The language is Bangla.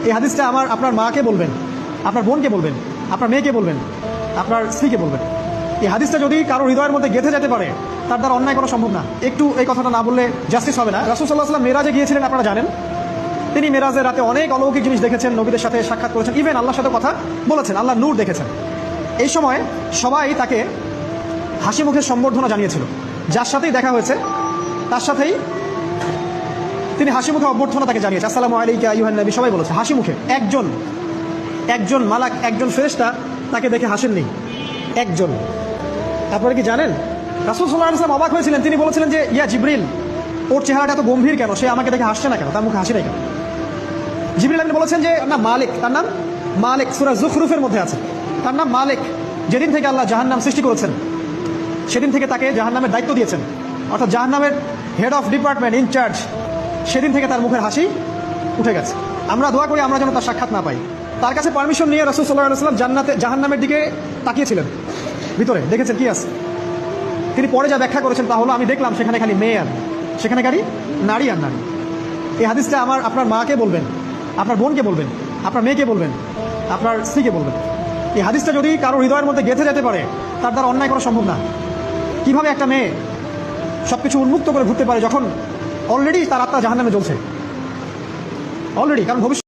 এই হাদিসটা আপনার মাকে বলবেন, আপনার বোনকে বলবেন, আপনার মেয়েকে বলবেন, আপনার স্ত্রীকে বলবেন। এই হাদিসটা যদি কারো হৃদয়ের মধ্যে গেঁথে যেতে পারে, তার দ্বারা অন্যায় করা সম্ভব না। একটু এই কথাটা না বললে জাস্টিস হবে না। রাসূল সাল্লাল্লাহু আলাইহি ওয়াসাল্লাম মেরাজে গিয়েছিলেন, আপনারা জানেন। তিনি মেরাজের রাতে অনেক অলৌকিক জিনিস দেখেছেন, নবীদের সাথে সাক্ষাৎ করেছেন, ইভেন আল্লাহর সাথে কথা বলেছেন, আল্লাহর নূর দেখেছেন। এই সময় সবাই তাকে হাসি মুখের সম্বর্ধনা জানিয়েছিল। যার সাথেই দেখা হয়েছে তার সাথেই তিনি হাসি মুখে অভ্যর্থনা তাকে জানিয়েছে, আসসালামু আলাইকা আইয়ুহান নবী, সবাই বলেছে হাসি মুখে। একজন মালাক, একজন ফেরেশতা তাকে দেখে হাসেননি, একজন। আপনারা কি জানেন রাসূল সাল্লাল্লাহু আলাইহি ওয়াসাল্লাম অবাক হয়েছিলেন। তিনি বলেছিলেন যে ইয়া জিবরিল, ওর চেহারাটা এত গম্ভীর কেন, সে আমাকে দেখে হাসছে না কেন, তার মুখে হাসি নাই কেন? জিবরিল আমিন বলেছেন যে না মালিক, তার নাম মালিক, সূরা যুখরুফের মধ্যে আছে, তার নাম মালিক। যেদিন থেকে আল্লাহ জাহান্নাম সৃষ্টি করেছেন সেদিন থেকে তাকে জাহান্নামের দায়িত্ব দিয়েছেন, অর্থাৎ জাহান্নামের হেড অফ ডিপার্টমেন্ট, ইনচার্জ। সেদিন থেকে তার মুখের হাসি উঠে গেছে। আমরা দোয়া করি আমরা যেন তার সাক্ষাৎ না পাই। তার কাছে পারমিশন নিয়ে রাসূল সাল্লাল্লাহু আলাইহি ওয়াসাল্লাম জাহান্নামের দিকে তাকিয়েছিলেন, ভিতরে দেখেছেন কি আছে। তিনি পরে যা ব্যাখ্যা করেছেন তা হলো, আমি দেখলাম সেখানে খালি মেয়ে আর সেখানে খালি নারী আর নারী। এই হাদিসটা আপনার মাকে বলবেন, আপনার বোনকে বলবেন, আপনার মেয়েকে বলবেন, আপনার স্ত্রীকে বলবেন। এই হাদিসটা যদি কারো হৃদয়ের মধ্যে গেঁথে যেতে পারে, তার দ্বারা অন্যায় করা সম্ভব না। কিভাবে একটা মেয়ে সবকিছু উন্মুক্ত করে ঘুরতে পারে যখন অলরেডি তার আত্মা জাহান্নামে জ্বলছে, অলরেডি, কারণ ভবিষ্যৎ